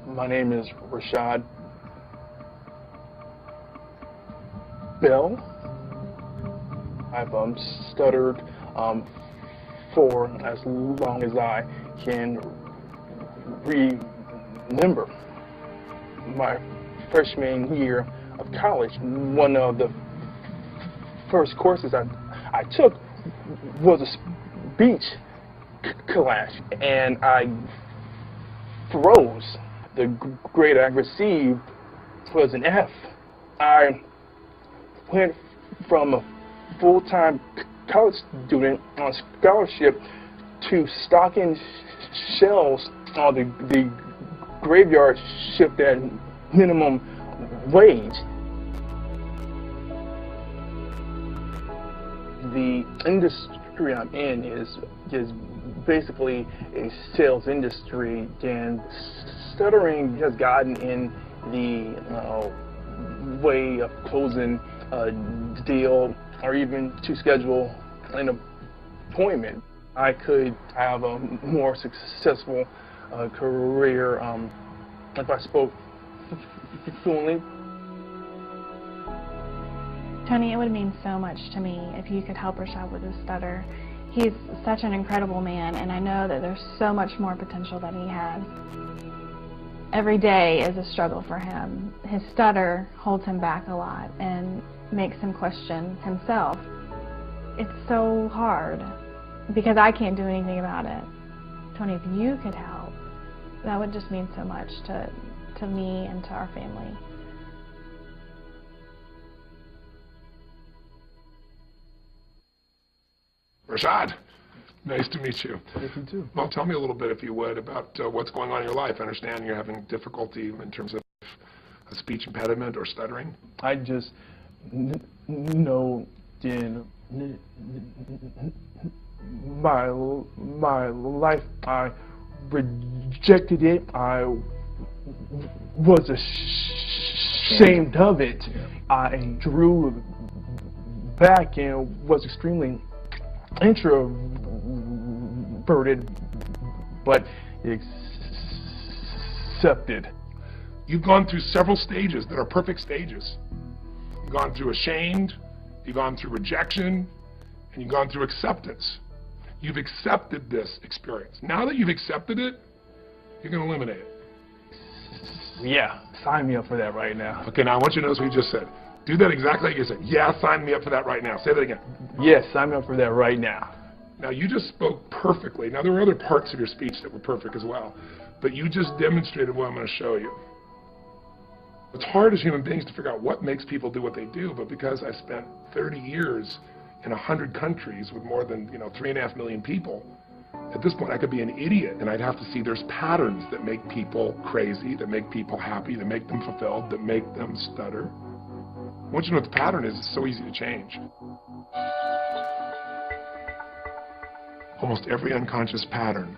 My name is Rashad Bell. I've stuttered for as long as I can remember. My freshman year of college, one of the first courses I took was a speech class, and I froze. The grade I received was an F. I went from a full-time college student on scholarship to stocking shelves on the graveyard shift at minimum wage. The industry I'm in is basically a sales industry, and stuttering has gotten in the way of closing a deal or even to schedule an appointment. I could have a more successful career if I spoke fluently. Tony, it would mean so much to me if you could help Rashad with his stutter. He's such an incredible man, and I know that there's so much more potential that he has. Every day is a struggle for him. His stutter holds him back a lot and makes him question himself. It's so hard because I can't do anything about it. Tony, if you could help, that would just mean so much to me and to our family. Rashad, nice to meet you. Nice to meet you too. Well, tell me a little bit, if you would, about what's going on in your life. I understand you're having difficulty in terms of a speech impediment or stuttering. I just know in my life I rejected it. I was ashamed of it. I drew back and was extremely introverted, but accepted. You've gone through several stages that are perfect stages. You've gone through ashamed, you've gone through rejection, and you've gone through acceptance. You've accepted this experience. Now that you've accepted it, you're going to eliminate it. Yeah, sign me up for that right now. Okay, now I want you to notice what you just said. Do that exactly like you said. Yeah, sign me up for that right now. Say that again. Yes, sign me up for that right now. Now, you just spoke perfectly. Now, there were other parts of your speech that were perfect as well, but you just demonstrated what I'm going to show you. It's hard as human beings to figure out what makes people do what they do, but because I spent 30 years in 100 countries with more than 3.5 million people, at this point I could be an idiot and I'd have to see there's patterns that make people crazy, that make people happy, that make them fulfilled, that make them stutter. Once you know what the pattern is, it's so easy to change. Almost every unconscious pattern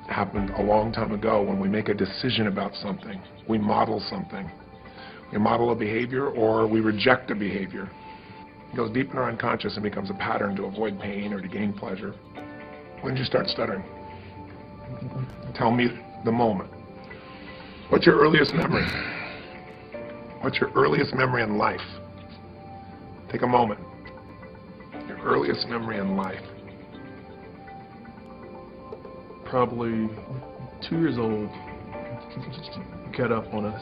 happened a long time ago when we make a decision about something. We model something. We model a behavior or we reject a behavior. It goes deep in our unconscious and becomes a pattern to avoid pain or to gain pleasure. When did you start stuttering? Tell me the moment. What's your earliest memory? What's your earliest memory in life? Take a moment. Your earliest memory in life. Probably 2 years old. Got up on a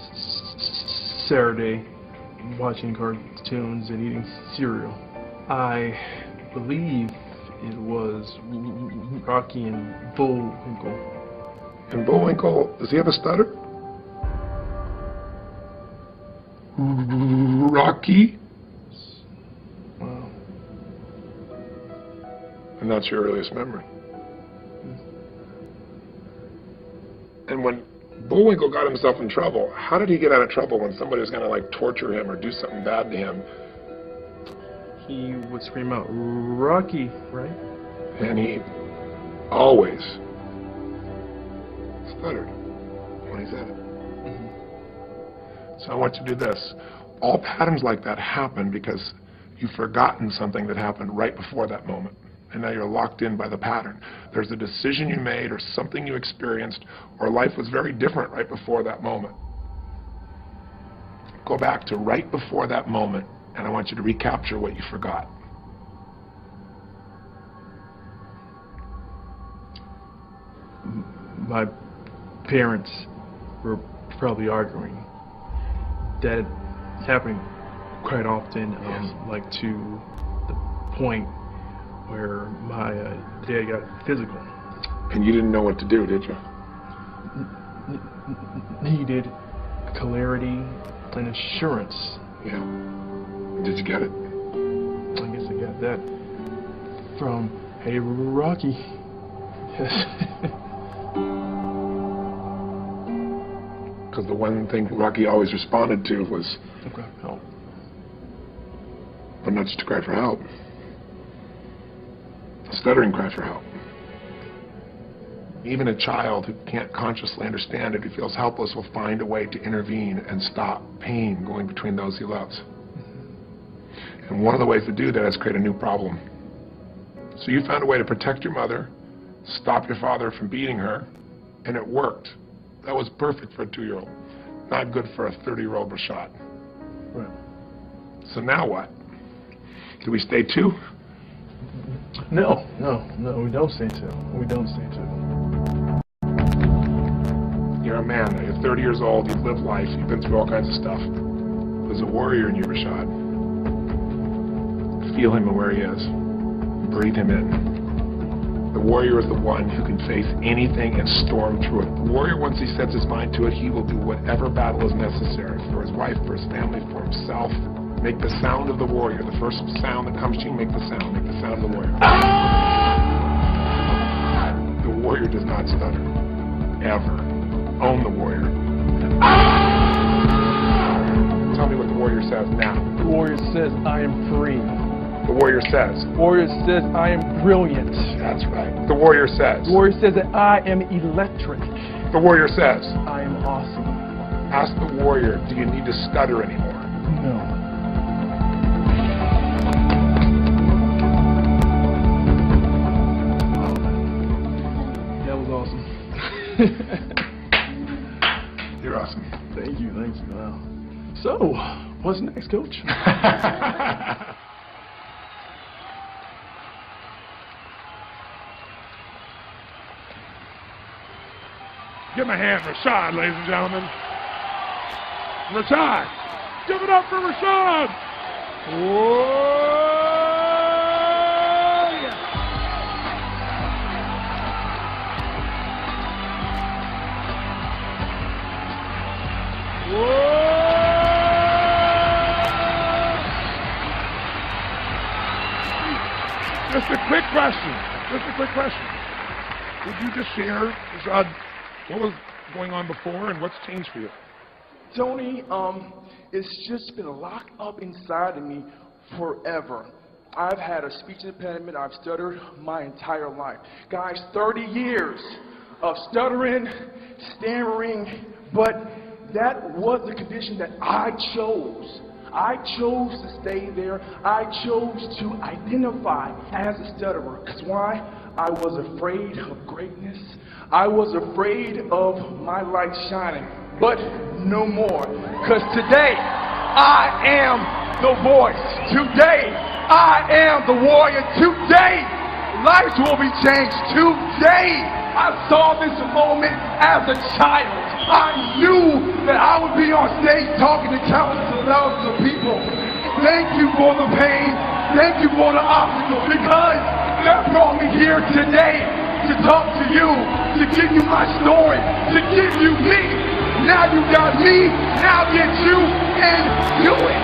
Saturday watching cartoons and eating cereal. I believe it was Rocky and Bullwinkle. And Bullwinkle, does he have a stutter? Rocky? Wow. And that's your earliest memory. And when Bullwinkle got himself in trouble, how did he get out of trouble when somebody was going to torture him or do something bad to him? He would scream out, "Rocky," right? And he always stuttered when he said it. So I want you to do this. All patterns like that happen because you've forgotten something that happened right before that moment. and now you're locked in by the pattern. There's a decision you made or something you experienced, or life was very different right before that moment. Go back to right before that moment, and I want you to recapture what you forgot. My parents were probably arguing. That happened quite often, like to the point where my dad got physical. And you didn't know what to do, did you? Needed clarity and assurance. Yeah. Did you get it? I guess I got that from, hey, Rocky. Because the one thing Rocky always responded to was, okay, help. But not just to cry for help. A stuttering cry for help. Even a child who can't consciously understand it, who feels helpless, will find a way to intervene and stop pain going between those he loves. And one of the ways to do that is create a new problem. So you found a way to protect your mother, stop your father from beating her, and it worked. That was perfect for a 2-year-old. Not good for a 30-year-old Rashad. Right. So now what? Do we stay 2? No, we don't stay 2. We don't stay 2. You're a man, you're 30 years old, you've lived life, you've been through all kinds of stuff. There's a warrior in you, Rashad. Feel him and where he is. Breathe him in. The warrior is the one who can face anything and storm through it. The warrior, once he sets his mind to it, he will do whatever battle is necessary for his wife, for his family, for himself. Make the sound of the warrior. The first sound that comes to you, make the sound. Make the sound of the warrior. The warrior does not stutter. Ever. Own the warrior. Tell me what the warrior says now. The warrior says, I am free. The warrior says. The warrior says, I am brilliant. That's right. The warrior says. The warrior says that I am electric. The warrior says. I am awesome. Ask the warrior, do you need to stutter anymore? No. That was awesome. You're awesome. Thank you. Wow. So, what's next, Coach? Give him a hand, Rashad, ladies and gentlemen. Rashad. Give it up for Rashad. Whoa, yeah. Whoa. Just a quick question. Would you just share, Rashad, what was going on before and what's changed for you? Tony, it's just been locked up inside of me forever. I've had a speech impediment. I've stuttered my entire life. Guys, 30 years of stuttering, stammering, but that was the condition that I chose. I chose to stay there. I chose to identify as a stutterer. Because why? I was afraid of greatness. I was afraid of my light shining, but no more. Because today, I am the voice. Today, I am the warrior. Today, lives will be changed. Today, I saw this moment as a child. I knew that I would be on stage talking to countless of thousands of people. Thank you for the pain. Thank you for the obstacles, because that brought me here today to talk to you, to give you my story, to give you me. Now you got me, now get you, and do it.